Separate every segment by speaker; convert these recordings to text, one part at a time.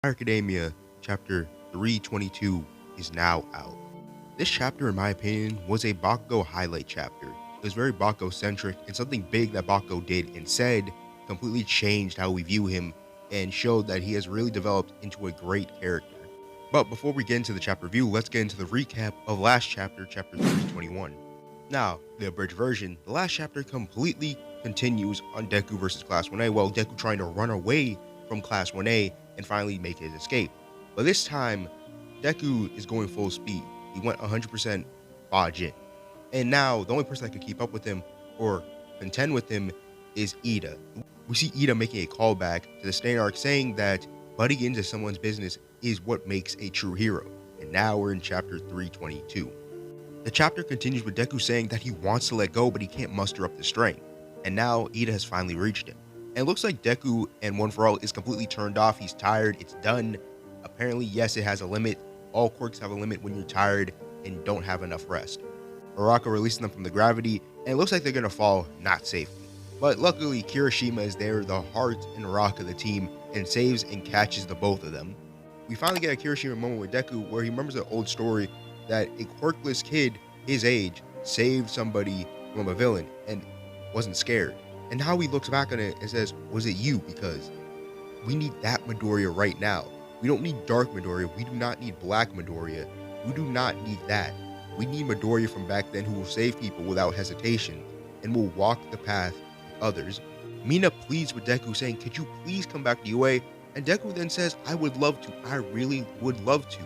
Speaker 1: Academia Chapter 322 is now out. This chapter, in my opinion, was a Bakugo highlight chapter. It was very Bakugo-centric, and something big that Bakugo did and said completely changed how we view him and showed that he has really developed into a great character. But before we get into the chapter review, let's get into the recap of last chapter, chapter 321. Now, the abridged version, the last chapter completely continues on Deku versus Class 1A, while Deku trying to run away from Class 1A and finally make his escape. But this time, Deku is going full speed. He went 100% Bajin. And now, the only person that could keep up with him or contend with him is Ida. We see Ida making a callback to the Stain arc saying that butting into someone's business is what makes a true hero. And now we're in chapter 322. The chapter continues with Deku saying that he wants to let go, but he can't muster up the strength. And now Ida has finally reached him. And it looks like Deku and One For All is completely turned off. He's tired. It's done. Apparently, yes, it has a limit. All quirks have a limit when you're tired and don't have enough rest. Araka releasing them from the gravity, and it looks like they're going to fall not safely. But luckily, Kirishima is there, the heart and rock of the team, and saves and catches the both of them. We finally get a Kirishima moment with Deku where he remembers an old story that a quirkless kid his age saved somebody from a villain and wasn't scared. And now he looks back on it and says, was it you? Because we need that Midoriya right now. We don't need Dark Midoriya. We do not need Black Midoriya. We do not need that. We need Midoriya from back then who will save people without hesitation and will walk the path with others. Mina pleads with Deku saying, could you please come back to UA? And Deku then says, I would love to. I really would love to.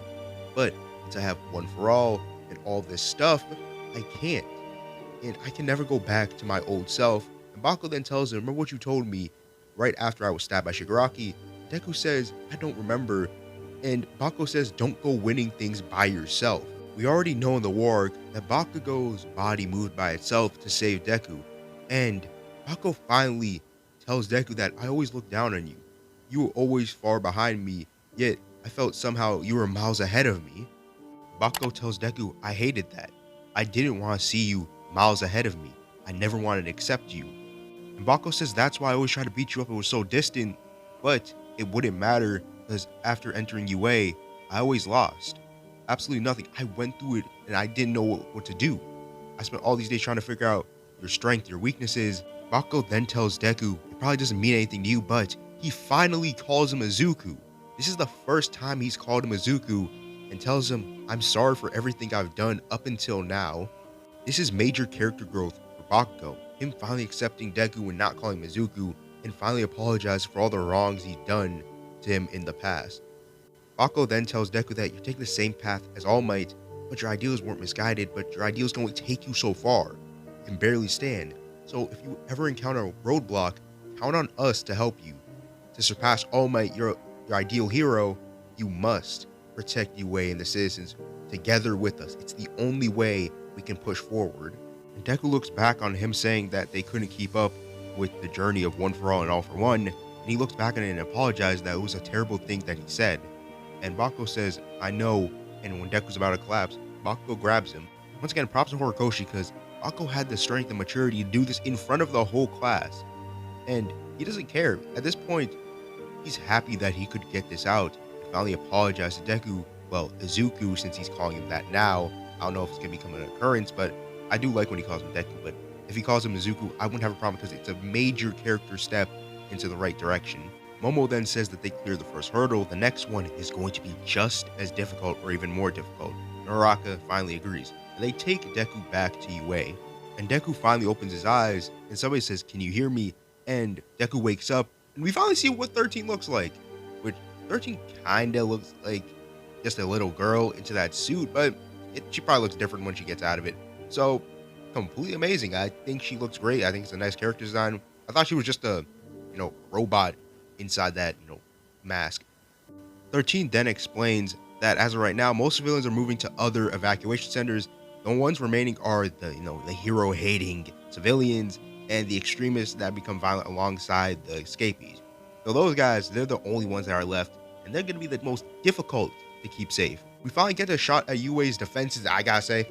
Speaker 1: But since I have One For All and all this stuff, I can't. And I can never go back to my old self. And Bakugo then tells him, remember what you told me right after I was stabbed by Shigaraki? Deku says, I don't remember. And Bakugo says, don't go winning things by yourself. We already know in the war that Bakugo's body moved by itself to save Deku. And Bakugo finally tells Deku that I always looked down on you. You were always far behind me, yet I felt somehow you were miles ahead of me. Bakugo tells Deku, I hated that. I didn't want to see you miles ahead of me. I never wanted to accept you. And Bakugo says that's why I always tried to beat you up. It was so distant, but it wouldn't matter because after entering UA, I always lost. Absolutely nothing. I went through it and I didn't know what to do. I spent all these days trying to figure out your strength, your weaknesses. Bakugo then tells Deku, it probably doesn't mean anything to you, but he finally calls him Izuku. This is the first time he's called him Izuku and tells him, I'm sorry for everything I've done up until now. This is major character growth for Bakugo. Him finally accepting Deku and not calling him Izuku, and finally apologizing for all the wrongs he'd done to him in the past. Bakugo then tells Deku that you're taking the same path as All Might, but your ideals weren't misguided, but your ideals can only take you so far. You can barely stand. So if you ever encounter a roadblock, count on us to help you. To surpass All Might, your ideal hero, you must protect UA and the citizens together with us. It's the only way we can push forward. And Deku looks back on him saying that they couldn't keep up with the journey of One For All and All For One, and he looks back on it and apologizes that it was a terrible thing that he said. And Bakugo says, I know, and when Deku's about to collapse, Bakugo grabs him. Once again, props to Horikoshi because Bakugo had the strength and maturity to do this in front of the whole class. And he doesn't care. At this point, he's happy that he could get this out and finally apologize to Deku. Well, Izuku, since he's calling him that now. I don't know if it's going to become an occurrence, but I do like when he calls him Deku. But if he calls him Izuku, I wouldn't have a problem because it's a major character step into the right direction. Momo then says that they clear the first hurdle. The next one is going to be just as difficult or even more difficult. Naraka finally agrees. And they take Deku back to UA. And Deku finally opens his eyes and somebody says, can you hear me? And Deku wakes up and we finally see what 13 looks like. Which 13 kinda looks like just a little girl into that suit, but she probably looks different when she gets out of it. So completely amazing. I think she looks great. I think it's a nice character design. I thought she was just a, robot inside that, mask. 13 then explains that as of right now, most civilians are moving to other evacuation centers. The ones remaining are the hero-hating civilians and the extremists that become violent alongside the escapees. So those guys, they're the only ones that are left, and they're going to be the most difficult to keep safe. We finally get a shot at UA's defenses. I gotta say,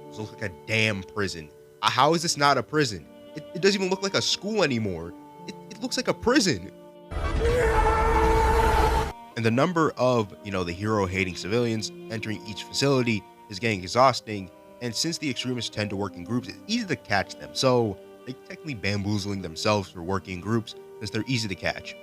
Speaker 1: this looks like a damn prison. How is this not a prison? It doesn't even look like a school anymore. It looks like a prison. And the number of, the hero hating civilians entering each facility is getting exhausting. And since the extremists tend to work in groups, it's easy to catch them. So they're technically bamboozling themselves for working in groups since they're easy to catch.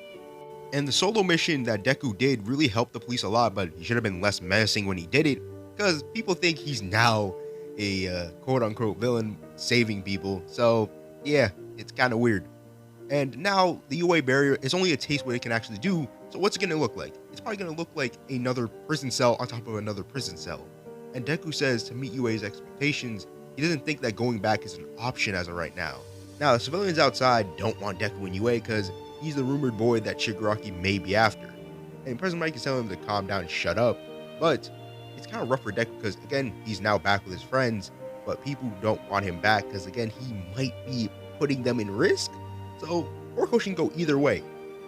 Speaker 1: And the solo mission that Deku did really helped the police a lot, but he should have been less menacing when he did it because people think he's now a quote unquote villain saving people. So yeah, it's kind of weird. And now the UA barrier is only a taste what it can actually do. So what's it going to look like? It's probably going to look like another prison cell on top of another prison cell. And Deku says to meet UA's expectations, he doesn't think that going back is an option as of right now. Now, the civilians outside don't want Deku in UA because he's the rumored boy that Shigaraki may be after. And President Mike is telling him to calm down and shut up. But it's kind of rough for Deku because, again, he's now back with his friends. But people don't want him back because, again, he might be putting them in risk. So, Orko can go either way.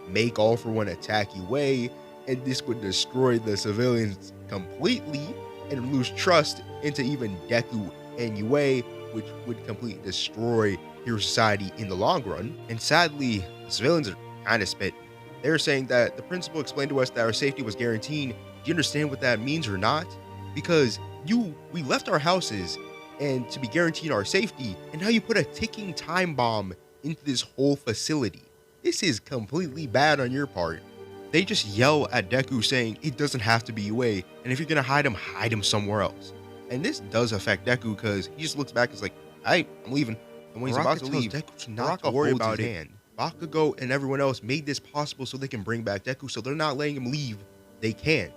Speaker 1: Make all for one attack UA, and this would destroy the civilians completely and lose trust into even Deku and UA, which would completely destroy Hero Society in the long run. And sadly, the civilians are kind of spit. They're saying that the principal explained to us that our safety was guaranteed. Do you understand what that means or not? Because we left our houses and to be guaranteed our safety, and now you put a ticking time bomb into this whole facility. This is completely bad on your part. They just yell at Deku saying it doesn't have to be UA, and if you're gonna hide him somewhere else. And this does affect Deku because he just looks back and is like, I'm leaving. And when he's about to leave, Deku to not to worry about it. Bakugo and everyone else made this possible so they can bring back Deku, so they're not letting him leave. They can't.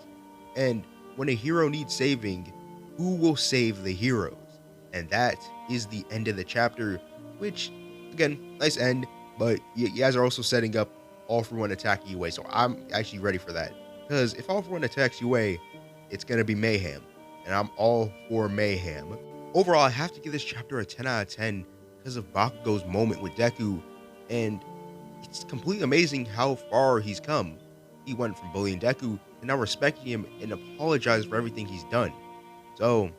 Speaker 1: And when a hero needs saving, who will save the heroes? And that is the end of the chapter, which, again, nice end, but you guys are also setting up All For One attack UA, so I'm actually ready for that. Because if All For One attacks UA, it's going to be mayhem, and I'm all for mayhem. Overall, I have to give this chapter a 10 out of 10 because of Bakugo's moment with Deku, and it's completely amazing how far he's come. He went from bullying Deku to now respecting him and apologizing for everything he's done. So,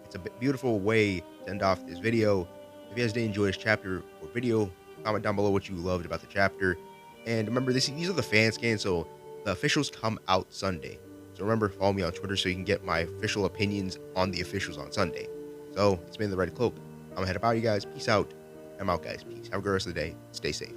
Speaker 1: it's a beautiful way to end off this video. If you guys did enjoy this chapter or video, comment down below what you loved about the chapter. And remember, these are the fan scans, so the officials come out Sunday. So remember, follow me on Twitter so you can get my official opinions on the officials on Sunday. So, it's been the Red Cloak. I'm gonna head up out, you guys. Peace out. I'm out, guys. Peace. Have a good rest of the day. Stay safe.